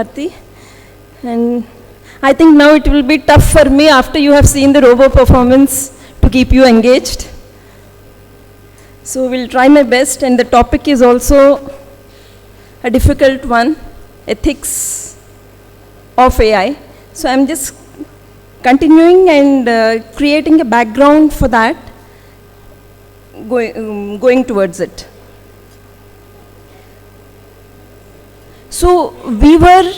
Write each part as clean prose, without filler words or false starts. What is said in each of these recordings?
Aarti. And I think now it will be tough for me after you have seen the robo performance to keep you engaged. So we'll try my best, and the topic is also a difficult one, ethics of AI. So I'm just continuing and creating a background for that, going towards it. So we were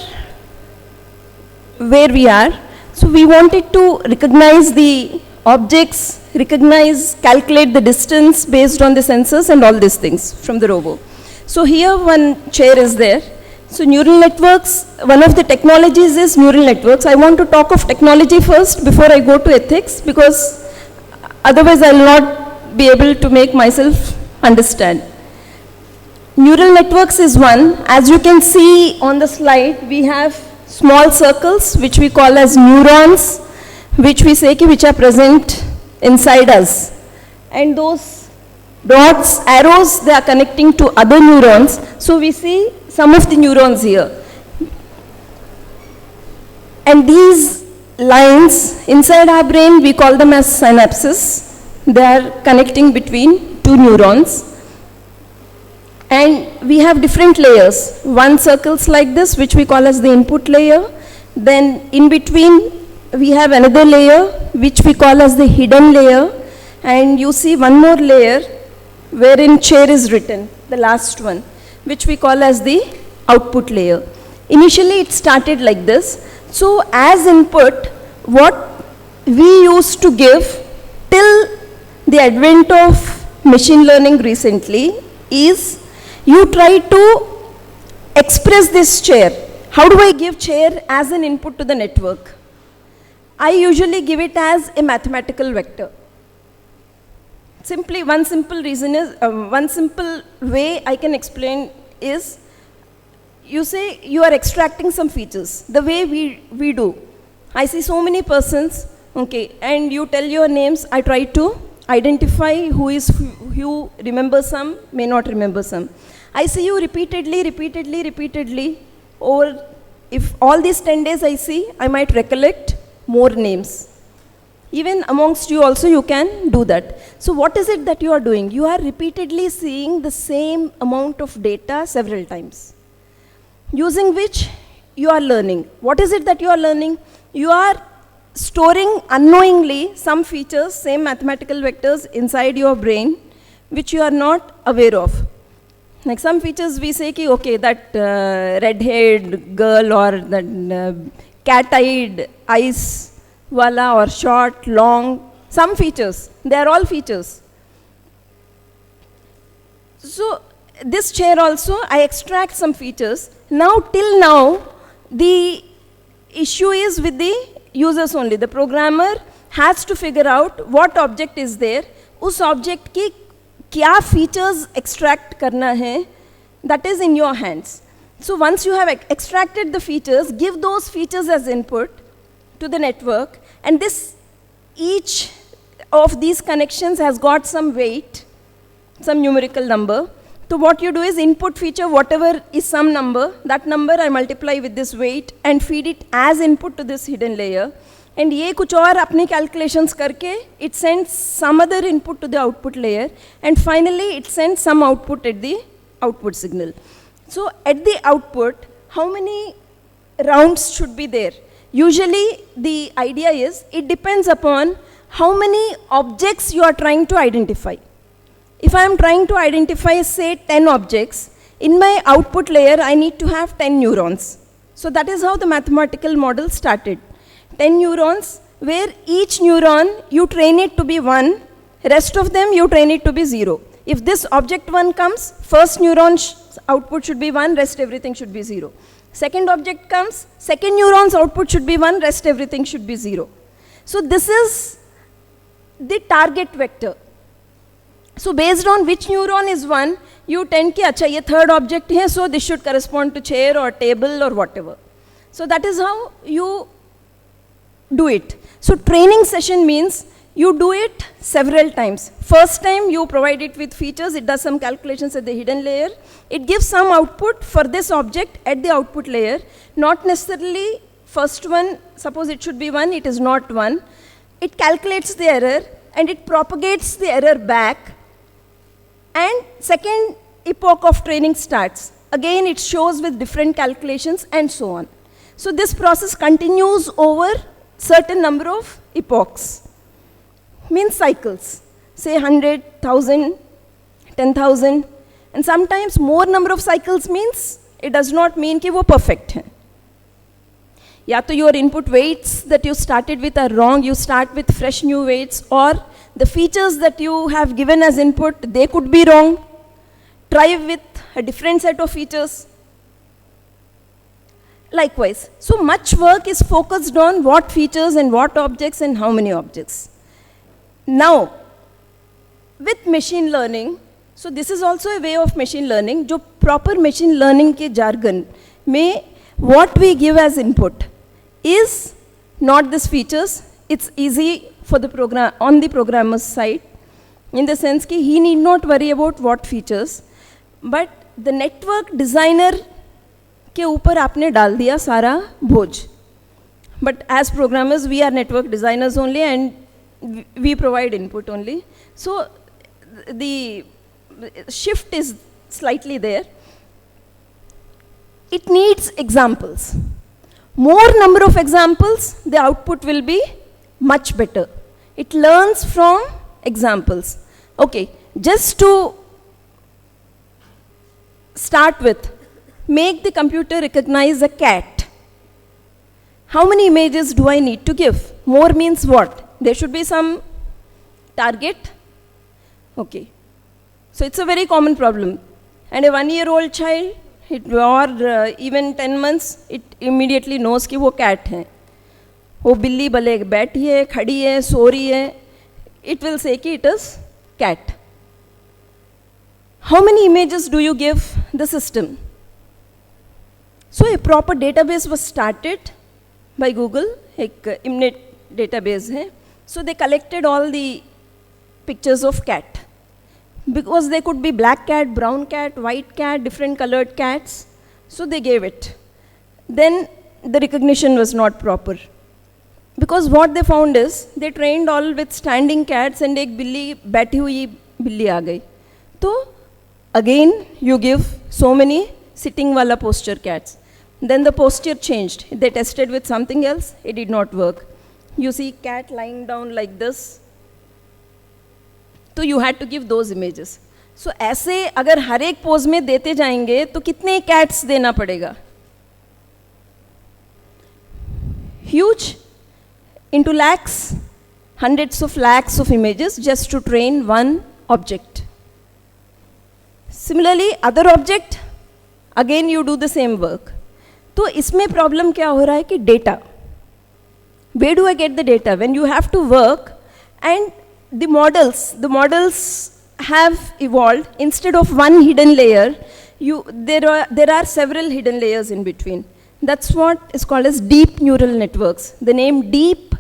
where we are. So we wanted to recognize the objects, calculate the distance based on the sensors and all these things from the robo. So here one chair is there. So neural networks, one of the technologies is neural networks. I want to talk of technology first before I go to ethics, because otherwise I will not be able to make myself understand. Neural networks is one. As you can see on the slide, we have small circles which we call as neurons, which we say which are present inside us. And those dots, arrows, they are connecting to other neurons. So we see some of the neurons here. And these lines inside our brain, we call them as synapses. They are connecting between two neurons. And we have different layers. One circles like this, which we call as the input layer. Then in between, we have another layer, which we call as the hidden layer. And you see one more layer, wherein chair is written, the last one, which we call as the output layer. Initially, it started like this. So as input, what we used to give till the advent of machine learning recently is you try to express this chair. How do I give chair as an input to the network? I usually give it as a mathematical vector. Simply, one simple reason is, one simple way I can explain is, you say you are extracting some features, the way we do. I see so many persons, okay, and you tell your names, I try to identify who remembers some, may not remember some. I see you repeatedly, or if all these 10 days I see, I might recollect more names. Even amongst you also you can do that. So what is it that you are doing? You are repeatedly seeing the same amount of data several times, using which you are learning. What is it that you are learning? You are storing unknowingly some features, same mathematical vectors inside your brain, which you are not aware of. Like some features we say, okay, that red-haired girl or that cat-eyed eyes wala or short, long, some features, they are all features. So this chair also, I extract some features. Now, till now, the issue is with the users only. The programmer has to figure out what object is there, उस object की क्या features extract करना है, that is in your hands. So once you have extracted the features, give those features as input to the network, and this, each of these connections has got some weight, some numerical number. So what you do is input feature, whatever is some number, that number I multiply with this weight and feed it as input to this hidden layer. And ये कुछ और अपनी calculations करके, it sends some other input to the output layer, and finally it sends some output at the output signal. So at the output, how many rounds should be there? Usually the idea is, it depends upon how many objects you are trying to identify. If I am trying to identify, say, 10 objects, in my output layer, I need to have 10 neurons. So that is how the mathematical model started. 10 neurons, where each neuron, you train it to be 1, rest of them, you train it to be 0. If this object 1 comes, first neuron's output should be 1, rest everything should be 0. Second object comes, second neuron's output should be 1, rest everything should be 0. So this is the target vector. So based on which neuron is 1, you tend ki, acha, ye third object hai, so this should correspond to chair or table or whatever. So that is how you do it. So training session means You do it several times. First time you provide it with features, it does some calculations at the hidden layer. It gives some output for this object at the output layer. Not necessarily first one, suppose it should be 1, it is not 1. It calculates the error and it propagates the error back. And second epoch of training starts. Again it shows with different calculations and so on. So this process continues over certain number of epochs. Means cycles, say 100, 1000, 10,000, and sometimes more number of cycles means it does not mean कि वो perfect है. या तो your input weights that you started with are wrong, you start with fresh new weights, or the features that you have given as input, they could be wrong. Try with a different set of features. Likewise, so much work is focused on what features and what objects and how many objects. Now, with machine learning, so this is also a way of machine learning, जो proper machine learning के jargon में what we give as input is not these features, it's easy for the program, on the programmer's side, in the sense कि he need not worry about what features, but the network designer के ऊपर आपने डाल दिया सारा बोझ. But as programmers, we are network designers only and we provide input only. So the shift is slightly there. It needs examples. More number of examples, the output will be much better. It learns from examples. Okay, just to start with, make the computer recognize a cat. How many images do I need to give? More means what? There should be some target. Okay. So it's a very common problem. And a 1-year-old child, or even 10 months, it immediately knows कि वो cat है. वो बिल्ली भले बैठी है, खड़ी है, सो रही है. It will say कि it is cat. How many images do you give the system? So a proper database was started by Google. एक IMNET database है. So they collected all the pictures of cat. Because they could be black cat, brown cat, white cat, different colored cats. So they gave it. Then the recognition was not proper. Because what they found is, they trained all with standing cats and एक बिल्ली बैठी हुई बिल्ली आ गई. तो again you give so many sitting wala posture cats. Then the posture changed. They tested with something else, it did not work. You see cat lying down like this. So you had to give those images. So ऐसे अगर हर एक pose में देते जाएंगे तो कितने cats देना पड़ेगा? Huge, into lakhs, hundreds of lakhs of images just to train one object. Similarly, other object, again you do the same work. तो इसमें problem क्या हो रहा है कि data. Where do I get the data? When you have to work and the models have evolved. Instead of one hidden layer, there are several hidden layers in between. That's what is called as deep neural networks. The name deep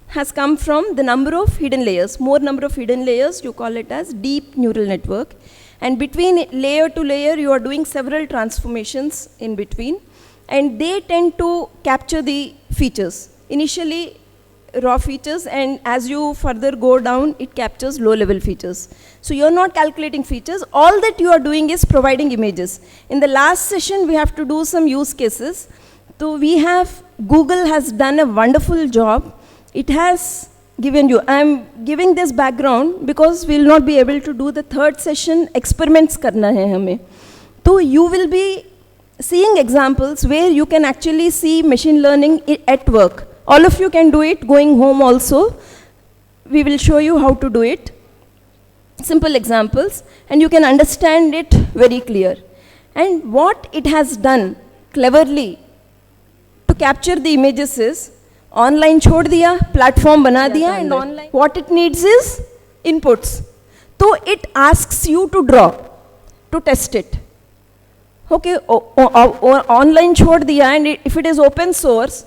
has come from the number of hidden layers. More number of hidden layers, you call it as deep neural network. And between layer to layer, you are doing several transformations in between. And they tend to capture the features. Initially, raw features, and as you further go down, it captures low-level features. So you're not calculating features. All that you are doing is providing images. In the last session, we have to do some use cases. So Google has done a wonderful job. It has given you, I'm giving this background because we'll not be able to do the third session, experiments karna hai hame. So you will be seeing examples where you can actually see machine learning at work. All of you can do it going home also. We will show you how to do it. Simple examples, and you can understand it very clear. And what it has done cleverly to capture the images is, online छोड़ दिया, platform बना दिया, and online. What it needs is inputs. So it asks you to draw, to test it. Okay, online छोड़ दिया, and if it is open source,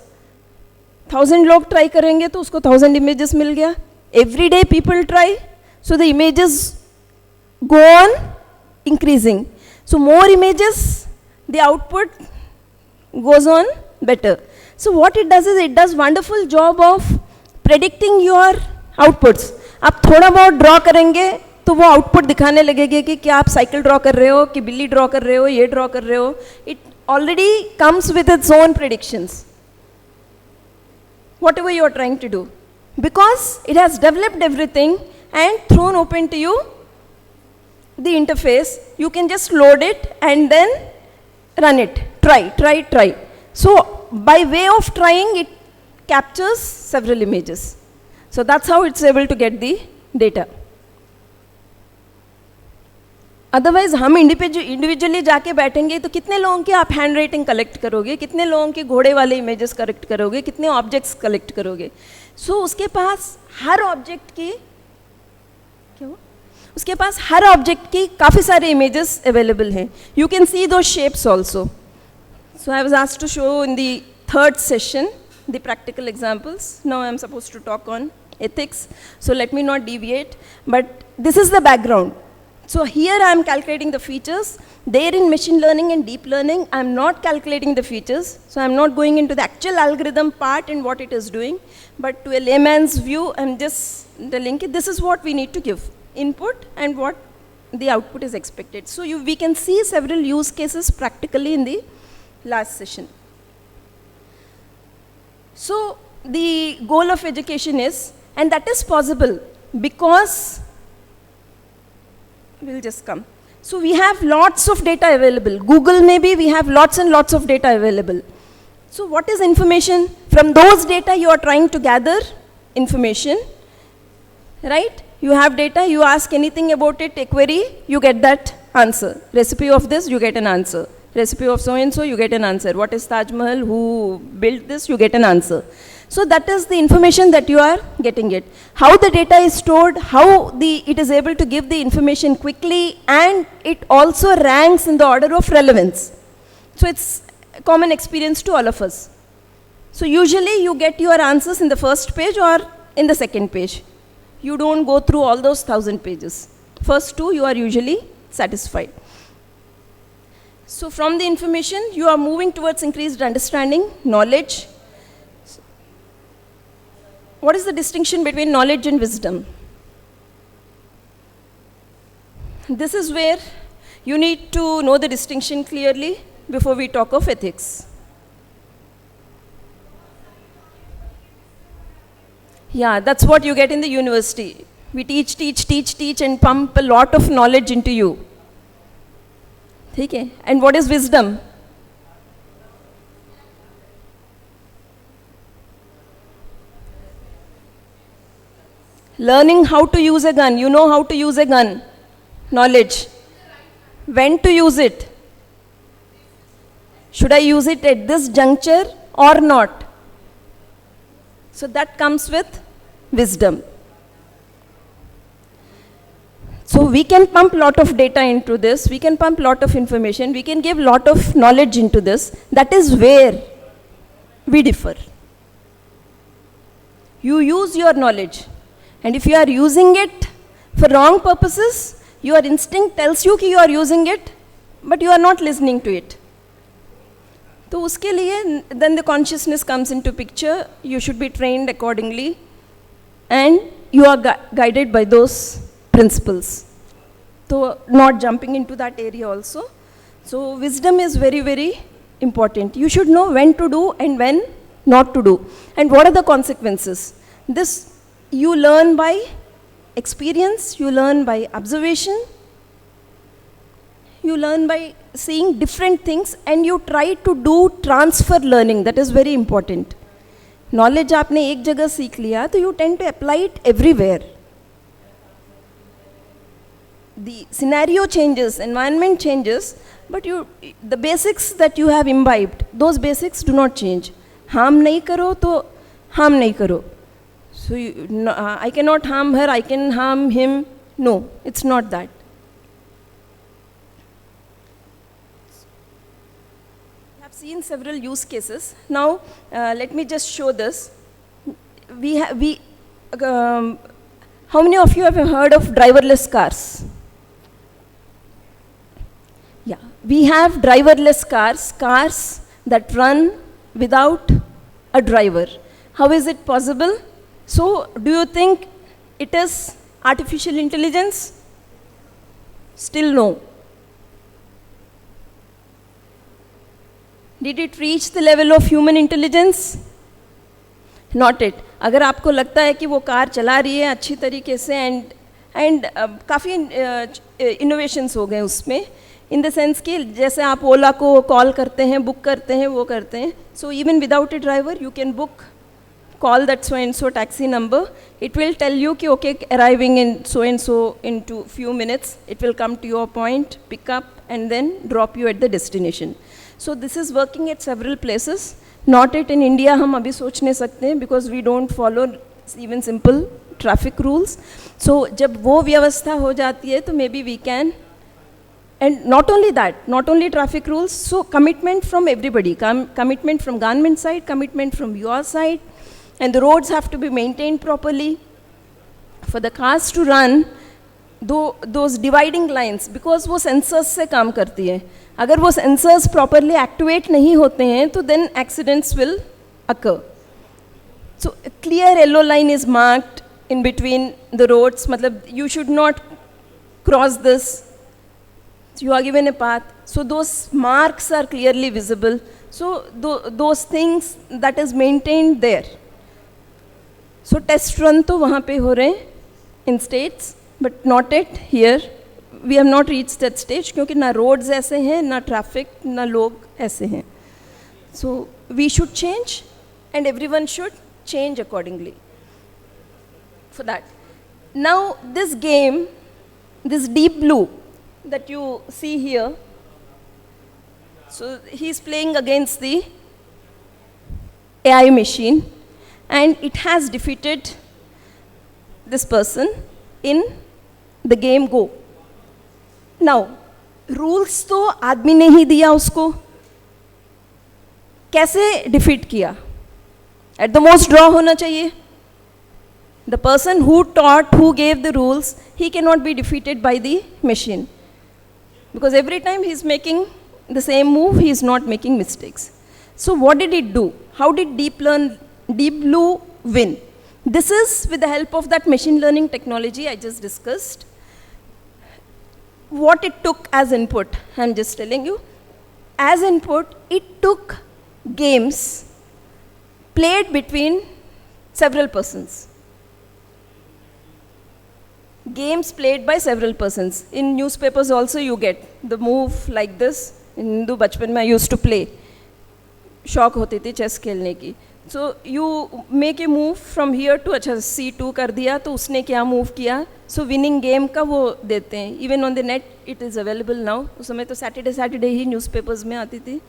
1000 लोग try करेंगे तो उसको 1000 इमेजेस मिल गया. Every day people try, so the images go on increasing. So more images, the output goes on better. So what it does is it does wonderful job of predicting your outputs. आप थोड़ा बहुत draw करेंगे तो वो output दिखाने लगेगी कि क्या आप साइकिल ड्रॉ कर रहे हो, कि बिल्ली ड्रॉ कर रहे हो, ये ड्रॉ कर रहे हो. It already comes with its own predictions. Whatever you are trying to do, because it has developed everything and thrown open to you the interface, you can just load it and then run it. Try. So by way of trying, it captures several images. So that's how it's able to get the data. Otherwise हम individually जाके बैठेंगे तो कितने लोगों की आप hand writing collect करोगे, कितने लोगों के घोड़े वाले इमेजेस कलेक्ट करोगे, कितने ऑब्जेक्ट्स कलेक्ट करोगे. सो उसके पास हर ऑब्जेक्ट की काफ़ी सारे इमेजेस अवेलेबल हैं. You can see two shapes also. So I was asked to show in the third session the practical examples. Now I am suppose to talk on ethics. So let me not deviate, but this is the background. So here I am calculating the features. There in machine learning and deep learning, I am not calculating the features. So I am not going into the actual algorithm part and what it is doing. But to a layman's view, I am just telling you this is what we need to give input and what the output is expected. So we can see several use cases practically in the last session. So the goal of education is, and that is possible because will just come. So we have lots of data available. Google maybe we have lots and lots of data available. So what is information? From those data you are trying to gather information, right? You have data, you ask anything about it, a query, you get that answer. Recipe of this, you get an answer. Recipe of so and so, you get an answer. What is Taj Mahal? Who built this? You get an answer. So that is the information that you are getting it. How the data is stored, how it is able to give the information quickly, and it also ranks in the order of relevance. So it's a common experience to all of us. So usually you get your answers in the first page or in the second page. You don't go through all those 1,000 pages. First two you are usually satisfied. So from the information you are moving towards increased understanding, knowledge. What is the distinction between knowledge and wisdom? This is where you need to know the distinction clearly before we talk of ethics. Yeah, that's what you get in the university. We teach and pump a lot of knowledge into you. Okay? And what is wisdom? Learning how to use a gun. You know how to use a gun. Knowledge. When to use it? Should I use it at this juncture or not? So that comes with wisdom. So we can pump lot of data into this. We can pump lot of information. We can give lot of knowledge into this. That is where we differ. You use your knowledge. And if you are using it for wrong purposes, your instinct tells you that you are using it, but you are not listening to it. So uske liye, then the consciousness comes into picture. You should be trained accordingly, and you are guided by those principles. So not jumping into that area also. So wisdom is very, very important. You should know when to do and when not to do. And what are the consequences? This you learn by experience, you learn by observation, you learn by seeing different things, and you try to do transfer learning. That is very important. Knowledge आपने एक जगह सीख लिया तो you tend to apply it everywhere. The scenario changes, environment changes, but the basics that you have imbibed, those basics do not change. Harm नहीं करो तो harm नहीं करो. So I cannot harm her, I can harm him. No, it's not that. I have seen several use cases. Now, let me just show this. How many of you have heard of driverless cars? Yeah, we have driverless cars, cars that run without a driver. How is it possible? So, do you think it is artificial intelligence? Still no. Did it reach the level of human intelligence? Not it. अगर आपको लगता है कि वो car चला रही है अच्छी तरीके से एंड काफ़ी इनोवेशंस हो गए उसमें, इन द सेंस कि जैसे आप ओला को कॉल करते हैं, बुक करते हैं, वो करते हैं. So even without A driver you can book, call that so and so taxi number. It will tell you कि okay, arriving in so and so into few minutes, it will come to your point, pick up and then drop you at the destination. So this is working at several places. Not it in India, हम अभी सोच नहीं सकते हैं because we don't follow even simple traffic rules. So जब वो व्यवस्था हो जाती है तो maybe we can. And not only that, not only traffic rules, so commitment from everybody, commitment from government side, commitment from your side, and the roads have to be maintained properly. For the cars to run, those dividing lines, because वो sensors से काम करती है. अगर वो sensors properly activate नहीं होते हैं, तो then accidents will occur. So a clear yellow line is marked in between the roads. मतलब you should not cross this. You are given a path. So those marks are clearly visible. So those things that is maintained there. So test run तो वहाँ पे हो रहे हैं in states, but not yet here. We have not reached that stage क्योंकि ना roads ऐसे हैं, ना traffic, ना लोग ऐसे हैं. So we should change, and everyone should change accordingly for that. Now this game, this Deep Blue that you see here, so he's playing against the AI machine, and it has defeated this person in the game Go. Now, rules तो आदमी ने ही दिया उसको, कैसे defeat किया? At the most draw होना चाहिए. The person who taught, who gave the rules, he cannot be defeated by the machine. Because every time he is making the same move, he is not making mistakes. So what did it do? How did Deep Blue win? This is with the help of that machine learning technology I just discussed. What it took as input, I'm just telling you. As input, it took games played between several persons. Games played by several persons. In newspapers also you get the move like this. In Hindu bachpan mein I used to play. शौक होती थी chess खेलने की. So you make a move from here to अच्छा C2 कर दिया तो उसने क्या move किया. So winning game का वो देते हैं. Even on the net it is available now. उस समय तो Saturday ही newspapers में आती थी.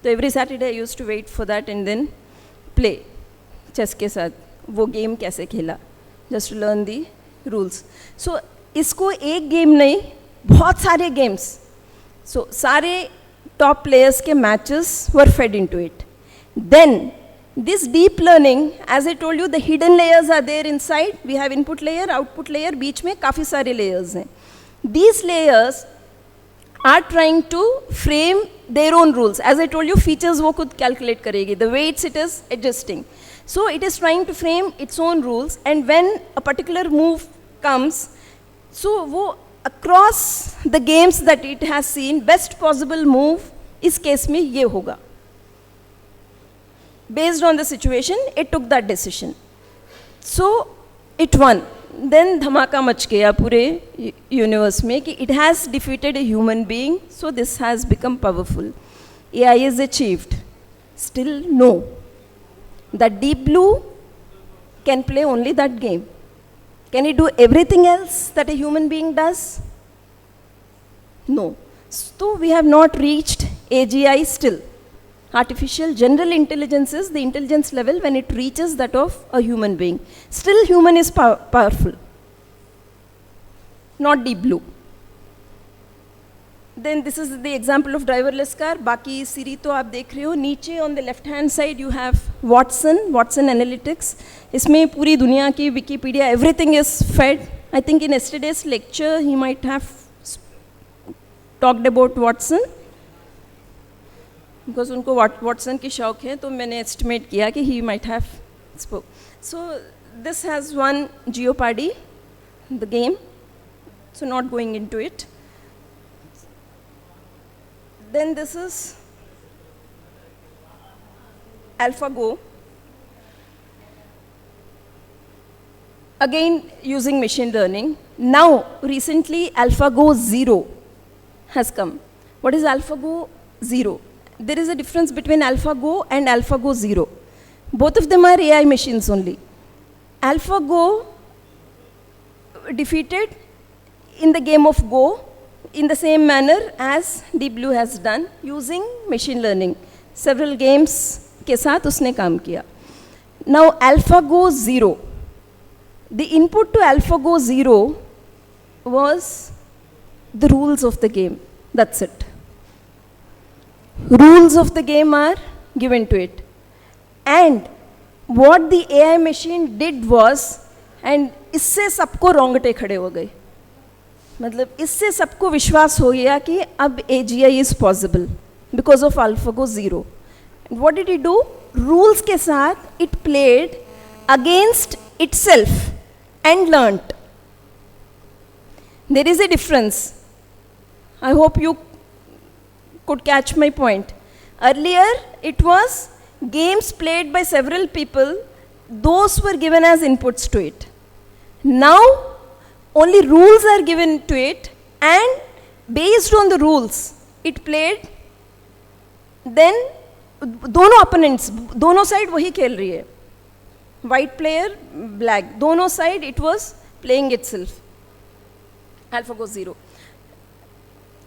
तो every Saturday I used to wait for that and then play chess के साथ वो game कैसे खेला. Just to learn the rules. So इसको एक game नहीं, बहुत सारे games. So सारे top players के matches were fed into it. Then this deep learning, as I told you, the hidden layers are there inside. We have input layer, output layer, बीच में काफ़ी सारे layers हैं. These layers are trying to frame their own rules. As I told you, features वो खुद calculate करेगी. The weights it is adjusting. So it is trying to frame its own rules, and when a particular move comes, so वो across the games that it has seen, best possible move इस case में ये होगा. Based on the situation, it took that decision. So it won. Then धमाका much गया पूरे universe में कि it has defeated a human being, so this has become powerful. AI is achieved. Still no. That Deep Blue can play only that game. Can it do everything else that a human being does? No. So we have not reached AGI still. Artificial general intelligence is the intelligence level when it reaches that of a human being. Still human is powerful. Not Deep Blue. Then this is the example of driverless car. बाकी सीरी तो आप देख रहे हो. नीचे on the left hand side you have Watson Analytics. इसमें पूरी दुनिया की Wikipedia, everything is fed. I think in yesterday's lecture, he might have talked about Watson. Because उनको Watson की शौक है, तो मैंने estimate किया कि he might have spoke. So this has won Jeopardy, the game. So not going into it. Then this is AlphaGo. Again, using machine learning. Now, recently, AlphaGo Zero has come. What is AlphaGo Zero? There is a difference between AlphaGo and AlphaGo Zero. Both of them are AI machines only. AlphaGo defeated in the game of Go in the same manner as Deep Blue has done using machine learning. Several games के साथ उसने काम किया. Now, AlphaGo Zero. The input to AlphaGo Zero was the rules of the game. That's it. Rules of the game are given to it. And what the AI machine did was, and इससे सबको रोंगटे खड़े हो गए. मतलब इससे सबको विश्वास हो गया कि अब AGI is possible because of AlphaGo Zero. And what did it do? Rules के साथ it played against itself and learnt. There is a difference. I hope you could catch my point. Earlier, it was games played by several people. Those were given as inputs to it. Now, only rules are given to it, and based on the rules, it played. Then, दोनों opponents, दोनों side वही खेल रही है. White player, black. दोनों side it was playing itself. AlphaGo Zero.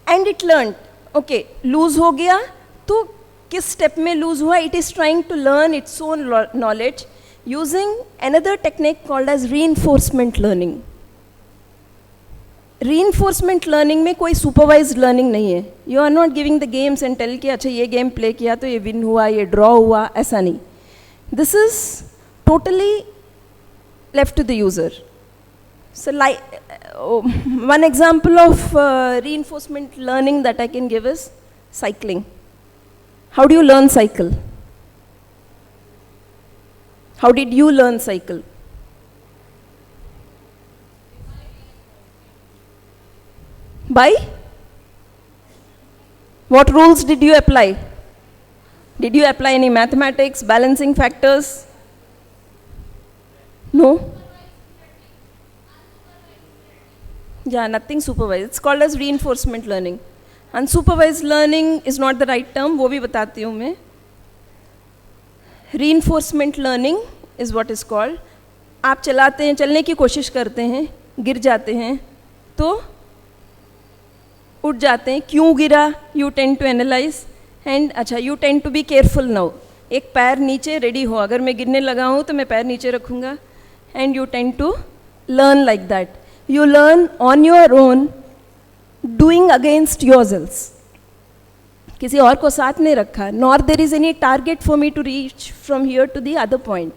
And it learned. Okay, lose हो गया, तो किस step में lose हुआ? It is trying to learn its own knowledge using another technique called as reinforcement learning. Reinforcement learning में कोई supervised learning नहीं है. You are not giving the games and tell कि अच्छा ये game play किया तो ये win हुआ, ये draw हुआ, ऐसा नहीं. This is totally left to the user. So like, one example of reinforcement learning that I can give is cycling. How do you learn cycle? How did you learn cycle? By? What rules did you apply? Did you apply any mathematics, balancing factors? No? Yeah, nothing supervised. It's called as reinforcement learning. Unsupervised learning is not the right term, वो भी बताती हूँ मैं. Reinforcement learning is what is called. आप चलाते हैं, चलने की कोशिश करते हैं, गिर जाते हैं, तो उठ जाते हैं. क्यों गिरा? You tend to analyze and अच्छा, you tend to be careful now. एक पैर नीचे रेडी हो, अगर मैं गिरने लगा हूँ तो मैं पैर नीचे रखूँगा. And you tend to learn like that. You learn on your own, doing against yourselves. किसी और को साथ नहीं रखा. Nor there is any target for me to reach from here to the other point.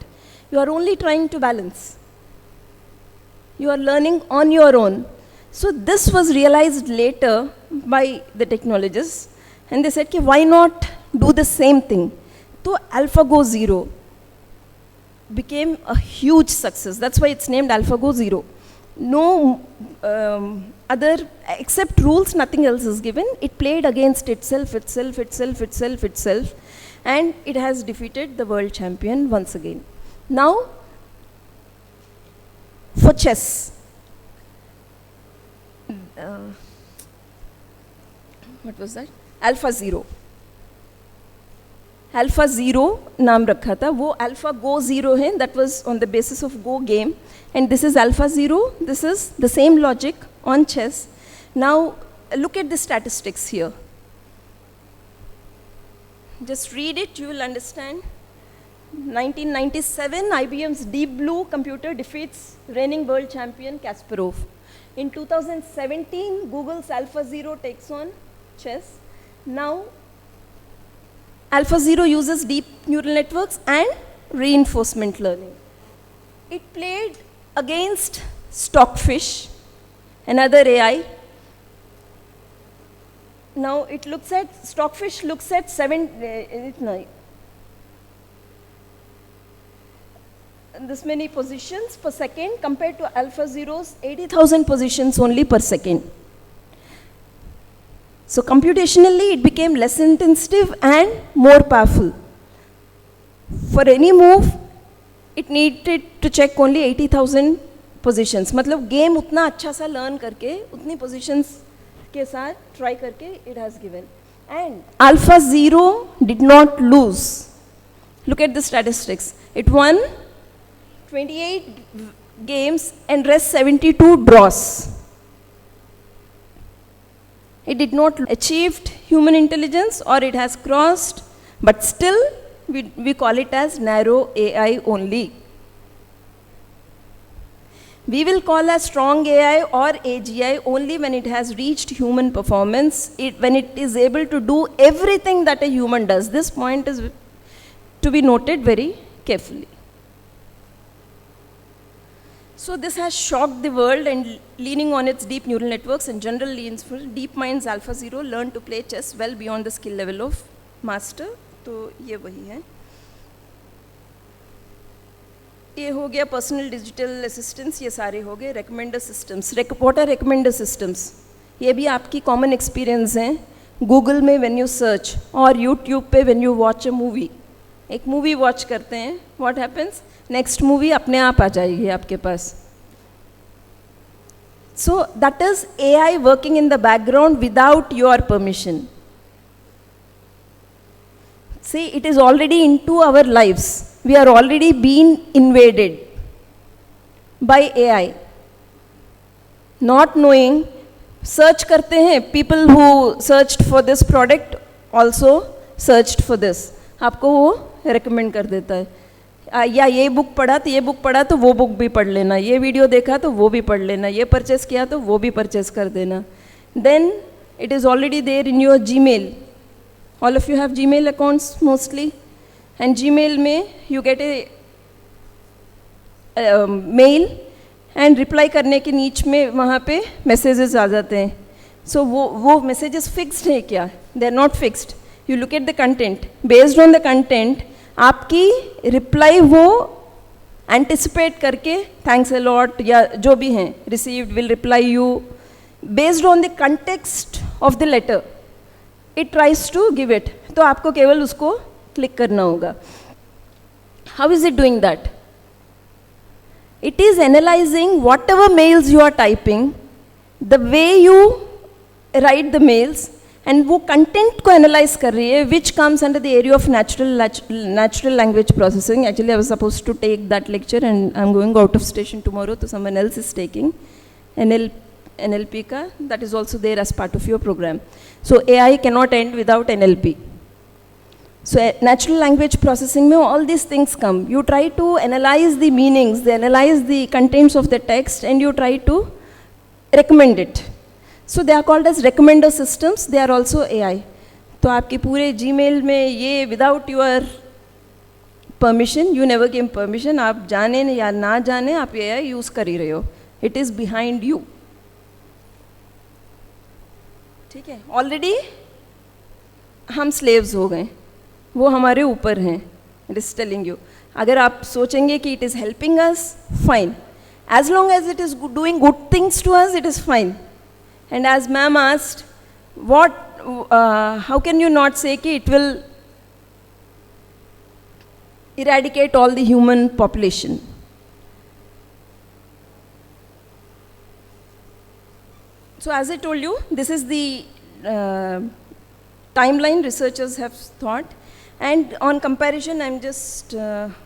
You are only trying to balance. You are learning on your own. So this was realized later by the technologists, and they said, why not do the same thing? So AlphaGo Zero became a huge success. That's why it's named AlphaGo Zero. No other, except rules, nothing else is given. It played against itself, and it has defeated the world champion once again. Now, for chess, what was that? AlphaZero. AlphaZero नाम रखा था, वो AlphaGo Zero है, that was on the basis of Go game, and this is AlphaZero. This is the same logic on chess. Now look at the statistics here. Just read it, you will understand. 1997, IBM's Deep Blue computer defeats reigning world champion Kasparov. In 2017, Google's AlphaZero takes on chess. Now, AlphaZero uses deep neural networks and reinforcement learning. It played against Stockfish, another AI. Now it looks at, Stockfish looks at this many positions per second compared to AlphaZero's 80,000 positions only per second. So computationally it became less intensive and more powerful. For any move, it needed to check only 80,000 positions. मतलब game उतना अच्छा सा learn करके, उतनी positions के साथ try करके it has given. And AlphaZero did not lose. Look at the statistics. It won 28 games and rest 72 draws. It did not achieve human intelligence, or it has crossed, but still we call it as narrow AI only. We will call a strong AI or AGI only when it has reached human performance, when it is able to do everything that a human does. This point is to be noted very carefully. So this has shocked the world, and leaning on its deep neural networks and general DeepMind's AlphaZero learned to play chess well beyond the skill level of master. तो ये वही है. ये हो गया personal digital assistance, ये सारे हो गए recommender systems. What are recommender systems? ये भी आपकी कॉमन एक्सपीरियंस हैं. गूगल में व्हेन यू सर्च और यूट्यूब पे when you watch a movie, एक मूवी वॉच करते हैं, व्हाट हैपेंस, नेक्स्ट मूवी अपने आप आ जाएगी आपके पास. So that is AI working in the background without your permission. See, it is already into our lives. We are already being invaded by AI. Not knowing, search करते हैं. People who searched for this product also searched for this. आपको वो recommend कर देता है. या ये book पढ़ा तो ये बुक पढ़ा तो वो बुक भी पढ़ लेना, ये वीडियो देखा तो वो भी पढ़ लेना, ये परचेस किया तो वो भी परचेस कर देना. Then it is already there in your Gmail. All of you have Gmail accounts mostly, and Gmail में you get a mail and reply करने के नीचे में वहाँ पे messages आ जाते हैं. So वो messages fixed हैं क्या? They are not fixed. You look at the content. Based on the content, आपकी reply वो anticipate करके thanks a lot या जो भी हैं received will reply you based on the context of the letter. It tries to give it. तो आपको केवल उसको क्लिक करना होगा. How is it doing that? It is analyzing whatever mails you are typing, the way you write the mails, and वो content को analyze कर रही है, which comes under the area of natural language processing. Actually, I was supposed to take that lecture, and I'm going out of station tomorrow, so someone else is taking NLP का, that is also there as part of your program. So AI cannot end without NLP. So natural language processing में all these things come. You try to analyze the meanings, they analyze the contents of the text, and you try to recommend it. So they are called as recommender systems. They are also AI. तो आपके पूरे Gmail में ये without your permission, you never gave permission, आप जाने या ना जाने आप AI use कर ही रहे हो. It is behind you. ठीक है, ऑलरेडी हम स्लेव्स हो गए, वो हमारे ऊपर हैं. It is telling you. अगर आप सोचेंगे कि it is helping us, fine. As long as it is doing good things to us, it is fine. And as ma'am asked, what, how can you not say कि it will eradicate all the human population. So as I told you, this is the timeline researchers have thought. And on comparison, I'm just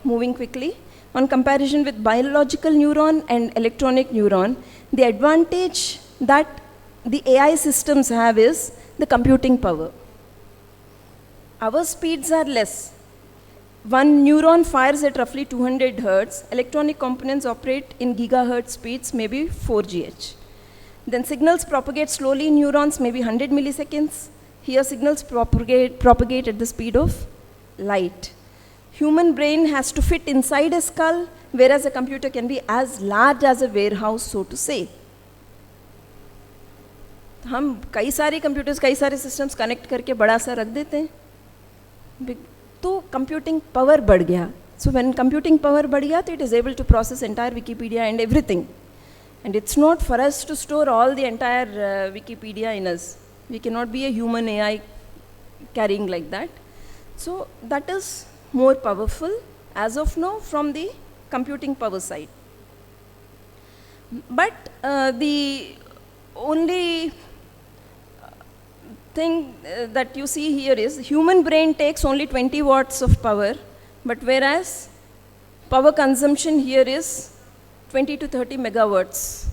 moving quickly. On comparison with biological neuron and electronic neuron, the advantage that the AI systems have is the computing power. Our speeds are less. One neuron fires at roughly 200 hertz. Electronic components operate in gigahertz speeds, maybe 4 GH. Then signals propagate slowly in neurons, maybe 100 milliseconds. Here signals propagate at the speed of light. Human brain has to fit inside a skull, whereas a computer can be as large as a warehouse, so to say. हम कई सारे computers, कई सारे systems connect करके बड़ा सा रख देते हैं, तो कंप्यूटिंग पावर बढ़ गया. So when computing power बढ़ गया, तो it is able to process entire Wikipedia and everything. And it's not for us to store all the entire Wikipedia in us. We cannot be a human AI carrying like that. So that is more powerful as of now from the computing power side. But the only thing that you see here is human brain takes only 20 watts of power, but whereas power consumption here is 20 to 30 megawatts.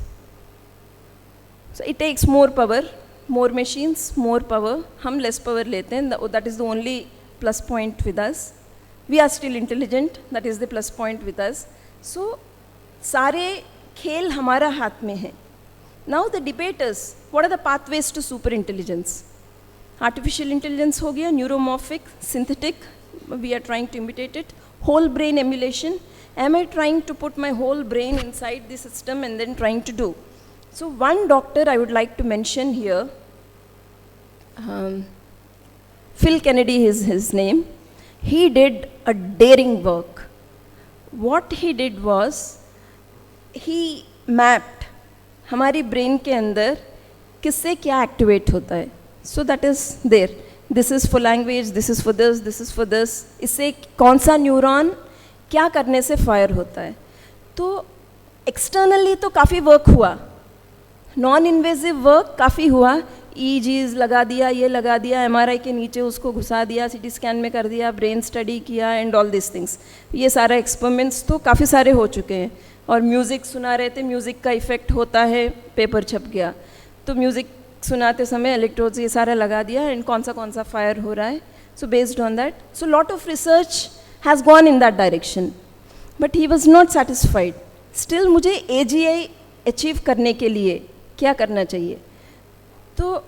So it takes more power, more machines, more power. हम less power लेते हैं, that is the only plus point with us. We are still intelligent, that is the plus point with us. So सारे खेल हमारा हाथ में है. Now the debaters, what are the pathways to super intelligence? Artificial intelligence हो गया, neuromorphic, synthetic, we are trying to imitate it. Whole brain emulation, am I trying to put my whole brain inside the system and then trying to do? So one doctor I would like to mention here, Phil Kennedy is his name. He did a daring work. What he did was, he mapped हमारी brain के अंदर किससे क्या activate होता है. So that is there. This is for language, this is for this, this is for this. इससे कौन सा न्यूरॉन क्या करने से फायर होता है. तो एक्सटर्नली तो काफ़ी वर्क हुआ, नॉन इन्वेजिव वर्क काफ़ी हुआ. EEGs लगा दिया, ये लगा दिया, MRI के नीचे उसको घुसा दिया, CT स्कैन में कर दिया, ब्रेन स्टडी किया एंड ऑल दिस थिंग्स. ये सारा एक्सपेरिमेंट्स तो काफ़ी सारे हो चुके हैं. और म्यूज़िक सुना रहे थे, म्यूज़िक का इफ़ेक्ट होता है, पेपर छप गया. तो म्यूज़िक सुनाते समय इलेक्ट्रोड्स ये सारा लगा दिया एंड कौन सा फायर हो रहा है. So based on that, so lot of research has gone in that direction, but he was not satisfied. Still मुझे AGI अचीव करने के लिए क्या करना चाहिए. तो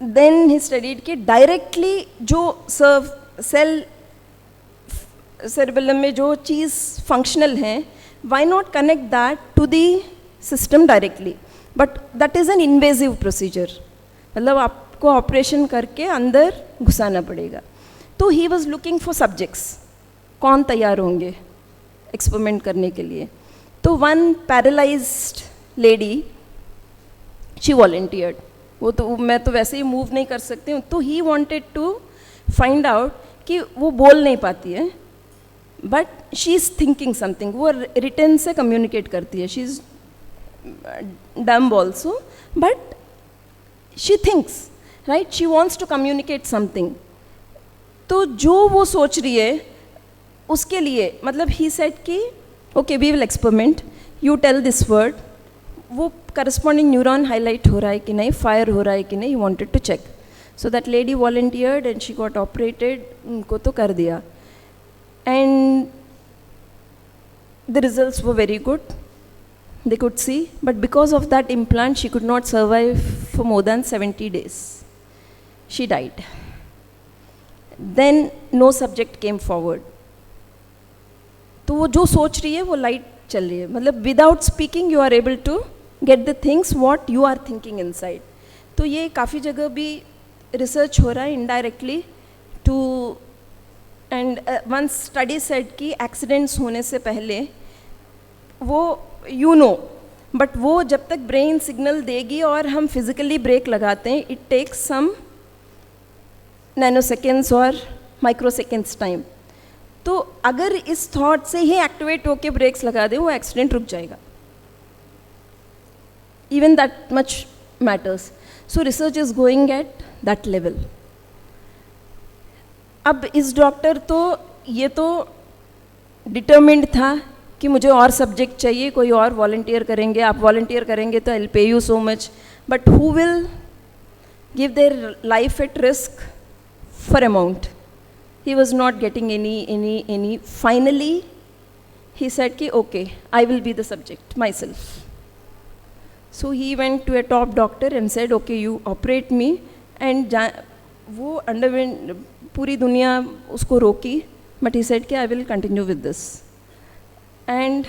देन ही स्टडीड कि डायरेक्टली जो सेल सेरेबेलम में जो चीज़ फंक्शनल हैं, why not connect that to the system directly. But that is an invasive procedure, मतलब आपको ऑपरेशन करके अंदर घुसाना पड़ेगा. तो he was looking for subjects, कौन तैयार होंगे एक्सपेरिमेंट करने के लिए. तो one paralysed lady, she volunteered. वो तो मैं तो वैसे ही मूव नहीं कर सकती हूँ. तो ही वॉन्टेड टू फाइंड आउट कि वो बोल नहीं पाती है, but she is thinking something. वो रिटर्न से कम्युनिकेट करती है. She is dumb also, but she thinks, right? She wants to communicate something. तो जो वो सोच रही है उसके लिए, मतलब he said कि okay, we will experiment, you tell this word. वो corresponding neuron highlight हो रहा है कि नहीं, fire हो रहा है कि नहीं, he wanted to check. So that lady volunteered and she got operated. उनको तो कर दिया and the results were very good. They could see, but because of that implant, she could not survive for more than 70 days. She died. Then no subject came forward. तो वो जो सोच रही है वो लाइट चल रही है, मतलब without speaking you are able to get the things what you are thinking inside. तो ये काफ़ी जगह भी रिसर्च हो रहा है indirectly to, and one study said कि accidents होने से पहले वो बट वो जब तक ब्रेन सिग्नल देगी और हम फिज़िकली ब्रेक लगाते हैं, it takes some nano seconds और माइक्रो सेकेंड्स टाइम. तो अगर इस थॉट से ही एक्टिवेट होके ब्रेक्स लगा दे, वो एक्सीडेंट रुक जाएगा. Even that much matters. So research is going at that level. अब इस डॉक्टर तो ये तो डिटर्मिन्ड था कि मुझे और सब्जेक्ट चाहिए, कोई और वॉलंटियर करेंगे, आप वॉलंटियर करेंगे तो I will pay you so much, but who will give their life at risk for amount. He was not getting any finally he said कि okay, I will be the subject myself. So he went to a top doctor and said okay, you operate me. And वो underwent, पूरी दुनिया उसको रोकी, but he said कि I will continue with this. And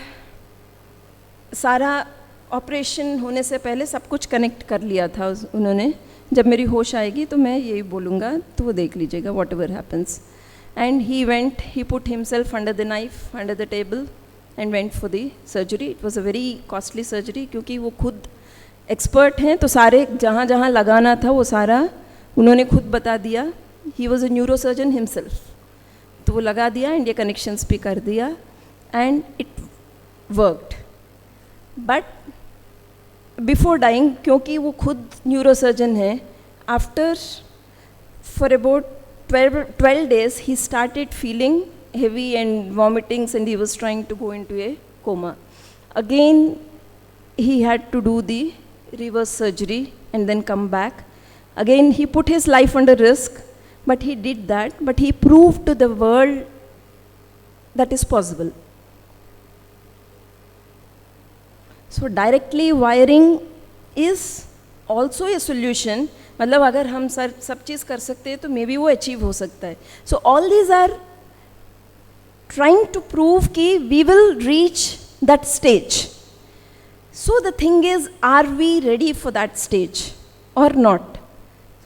सारा operation होने से पहले सब कुछ कनेक्ट कर लिया था उन्होंने. जब मेरी होश आएगी तो मैं यही बोलूँगा, तो वो देख लीजिएगा what ever happens. And he went, he put himself under the knife, under the table and went for the surgery. It was a very costly surgery, क्योंकि वो खुद एक्सपर्ट हैं, तो सारे जहाँ जहाँ लगाना था वो सारा उन्होंने खुद बता दिया. He was a neuro surgeon himself, तो वो लगा दिया एंड ये कनेक्शंस भी कर दिया and it worked. But before dying, क्योंकि वो खुद न्यूरो सर्जन है, after for about 12 days he started feeling heavy and vomitings and he was trying to go into a coma. Again he had to do the reverse surgery and then come back. Again he put his life under risk, but he did that, but he proved to the world that is possible. So directly wiring is also a solution. मतलब अगर हम सब चीज़ कर सकते हैं तो may be वो achieve हो सकता है. So all these are trying to prove कि we will reach that stage. So the thing is, are we ready for that stage or not?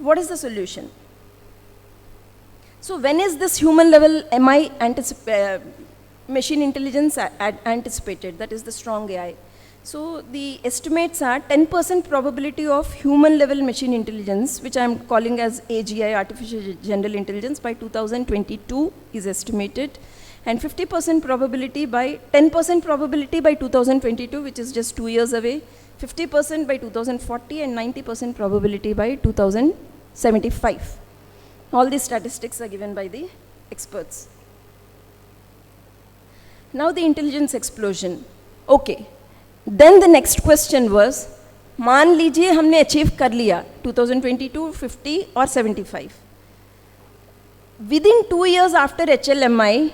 What is the solution? So when is this human level MI machine intelligence anticipated? That is the strong AI. So the estimates are 10% probability of human level machine intelligence, which I am calling as AGI, artificial general intelligence, by 2022 is estimated, and 50% probability by 10% probability by 2022, which is just 2 years away, 50% by 2040, and 90% probability by 2075. All these statistics are given by the experts. Now the intelligence explosion. Okay. Then the next question was, मान लीजिए हमने achieve कर लिया 2022, 50 और 75. Within 2 years after HLMI,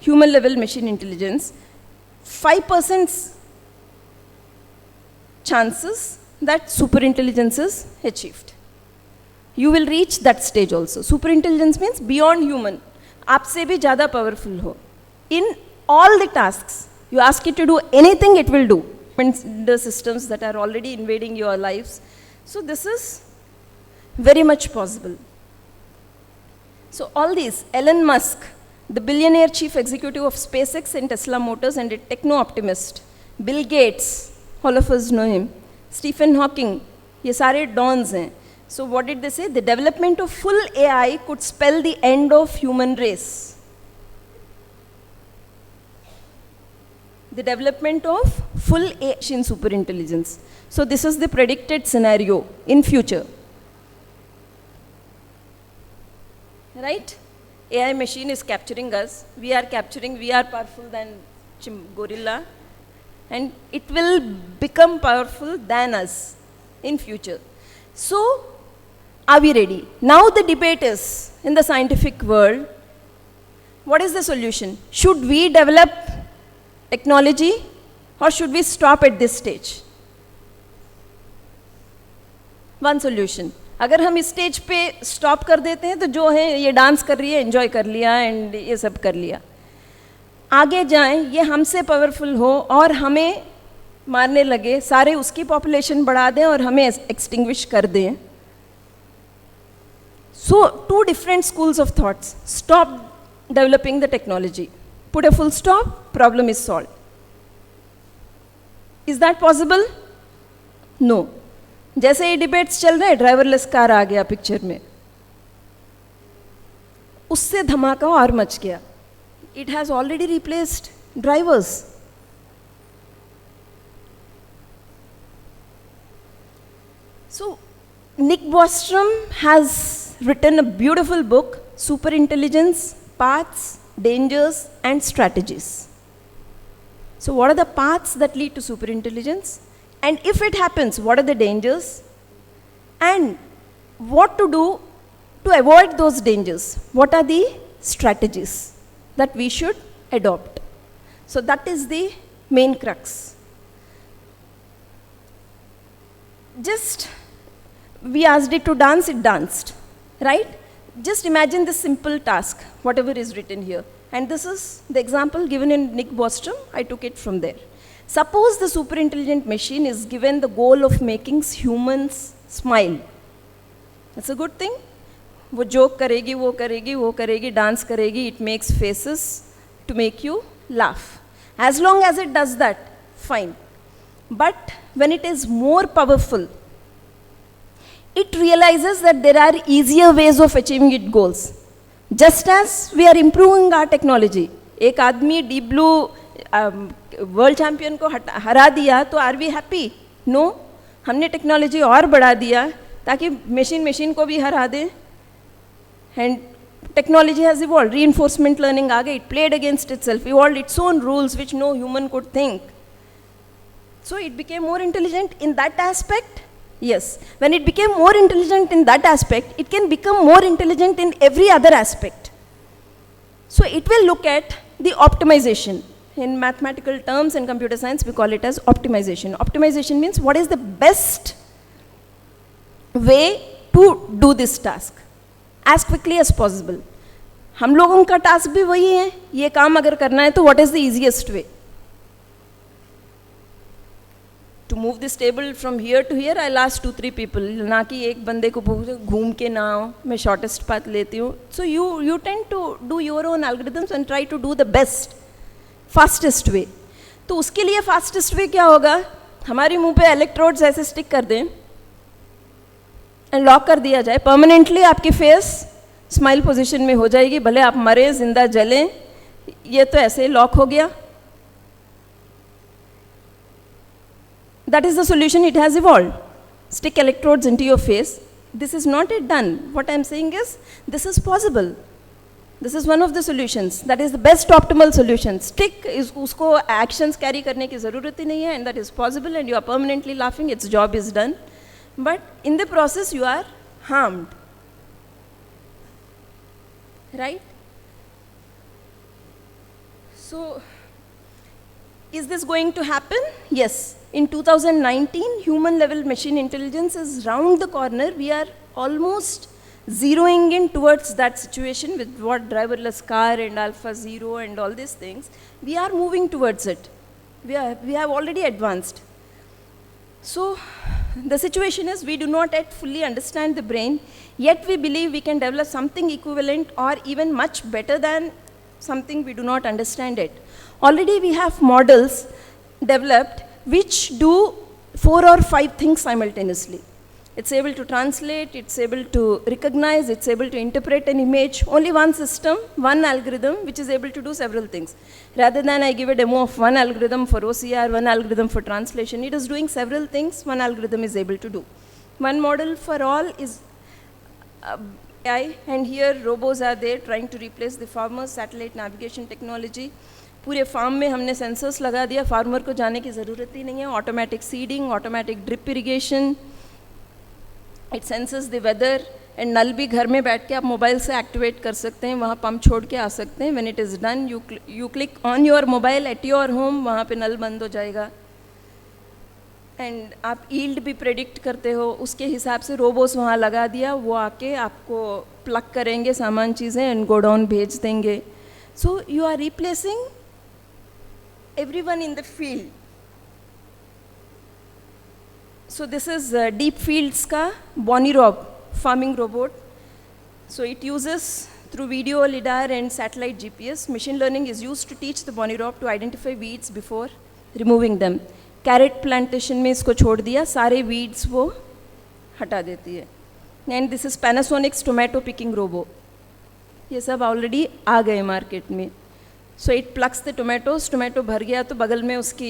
human level machine intelligence, 5% chances that super intelligence is achieved. You will reach that stage also. Super intelligence means beyond human. आपसे भी ज़्यादा powerful हो. In all the tasks, you ask it to do anything, it will do. The systems that are already invading your lives. So this is very much possible. So all these, Elon Musk, the billionaire chief executive of SpaceX and Tesla Motors and a techno-optimist, Bill Gates, all of us know him, Stephen Hawking, ये सारे dons हैं. So what did they say? The development of full AI could spell the end of human race. The development of full AI super intelligence. So this is the predicted scenario in future. Right? AI machine is capturing us. We are powerful than gorilla. And it will become powerful than us in future. So, are we ready? Now the debate is, in the scientific world, what is the solution? Should we develop technology or should we stop at this stage? One solution. अगर हम इस stage पे stop कर देते हैं तो जो है ये डांस कर रही है, एंजॉय कर लिया एंड ये सब कर लिया. आगे जाएं, ये हमसे पावरफुल हो और हमें मारने लगे, सारे उसकी पॉपुलेशन बढ़ा दें और हमें एक्सटिंग्विश कर दें. So, 2 different schools of thoughts. Stop developing the technology. Put a full stop, problem is solved. Is that possible? No. जैसे ये डिबेट्स चल रहे हैं, ड्राइवरलेस कार आ गया पिक्चर में, उससे धमाका और मच गया. It has already replaced drivers. So, Nick Bostrom has written a beautiful book, Superintelligence, Paths, Dangers and Strategies. So what are the paths that lead to superintelligence? And if it happens, what are the dangers? And what to do to avoid those dangers? What are the strategies that we should adopt? So that is the main crux. Just, we asked it to dance, it danced, right? Just imagine this simple task, whatever is written here, And this is the example given in Nick Bostrom. I took it from there. Suppose the super intelligent machine is given the goal of making humans smile. That's a good thing. वो joke करेगी, वो करेगी, dance करेगी, it makes faces to make you laugh. As long as it does that, fine. But when it is more powerful, it realizes that there are easier ways of achieving its goals. Just as we are improving our technology. एक आदमी Deep Blue world champion को हरा दिया तो are we happy? No, हमने technology और बढ़ा दिया ताकि मशीन को भी हरा दे. And technology has evolved, reinforcement learning आ गई, it played against itself, evolved its own rules which no human could think. So it became more intelligent in that aspect. Yes, when it became more intelligent in that aspect, it can become more intelligent in every other aspect. So it will look at the optimization. In mathematical terms and computer science, we call it as optimization. Optimization means what is the best way to do this task as quickly as possible. हम लोगों का task भी वही है, ये काम अगर करना है तो what is the easiest way? To move this table from here to here, I'll ask 2-3 people. ना कि एक बंदे को घूम के ना हो, मैं shortest path लेती हूँ. So you tend to do your own algorithms and try to do the best, fastest way. तो उसके लिए fastest way क्या होगा? हमारी मुंह पे electrodes ऐसे stick कर दें and lock कर दिया जाए. Permanently आपकी face smile position में हो जाएगी, भले आप मरें, जिंदा जलें, ये तो ऐसे lock हो गया. That is the solution it has evolved. Stick electrodes into your face. This is not yet done. What I am saying is, this is possible. This is one of the solutions. That is the best optimal solution. Stick is usko actions carry करने की ज़रूरत ही नहीं है, and that is possible, and you are permanently laughing. Its job is done. But in the process, you are harmed. Right? So, is this going to happen? Yes. In 2019, human level machine intelligence is round the corner. We are almost zeroing in towards that situation with what driverless car and Alpha Zero and all these things. We are moving towards it. We have already advanced. So the situation is we do not yet fully understand the brain, yet we believe we can develop something equivalent or even much better than something we do not understand it. Already we have models developed which do 4 or 5 things simultaneously. It's able to translate, it's able to recognize, it's able to interpret an image. Only one system, one algorithm, which is able to do several things. Rather than I give a demo of one algorithm for OCR, one algorithm for translation, it is doing several things one algorithm is able to do. One model for all is AI, and here robots are there trying to replace the farmers, satellite navigation technology. पूरे farm में हमने sensors लगा दिया, farmer को जाने की ज़रूरत ही नहीं है. Automatic seeding, automatic drip irrigation, it senses the weather, and नल भी घर में बैठ के आप मोबाइल से एक्टिवेट कर सकते हैं, वहाँ पंप छोड़ के आ सकते हैं. When it is done, you click on your mobile at your home, वहाँ पे नल बंद हो जाएगा. एंड आप ईल्ड भी प्रेडिक्ट करते हो, उसके हिसाब से रोबोट्स वहाँ लगा दिया, वो आके आपको प्लग करेंगे सामान चीज़ें एंड गोडाउन भेज देंगे. So you are replacing everyone in the field. So this is Deep Fields ka Bonirob farming robot. So it uses through video, LiDAR and satellite GPS. Machine learning is used to teach the Bonirob to identify weeds before removing them. Carrot plantation में इसको छोड़ दिया, सारे weeds वो हटा देती है. And this is Panasonic's tomato picking robot. ये सब already आ गए market में. So it plucks the tomatoes, tomato भर गया तो बगल में उसकी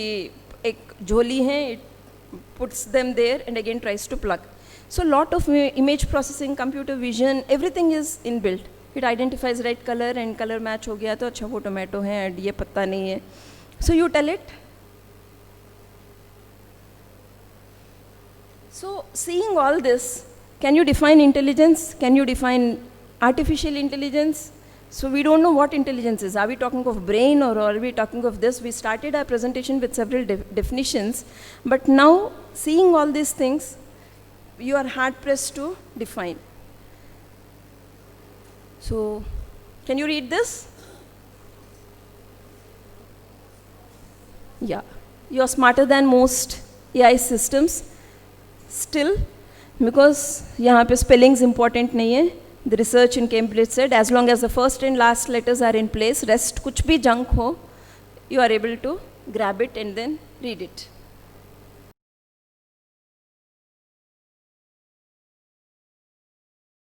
एक झोली है, it puts them there and again tries to pluck. So lot of image processing, computer vision, everything is inbuilt. It identifies right color and color match हो गया तो अच्छा वो tomato है and ये पत्ता नहीं है. So you tell it. So seeing all this, can you define intelligence? Can you define artificial intelligence? So we don't know what intelligence is. Are we talking of brain or are we talking of this? We started our presentation with several definitions, but now seeing all these things, you are hard pressed to define. So can you read this? Yeah, you are smarter than most AI systems still, because यहाँ पे spellings important नहीं है. The research in Cambridge said as long as the first and last letters are in place, rest कुछ भी junk हो, you are able to grab it and then read it.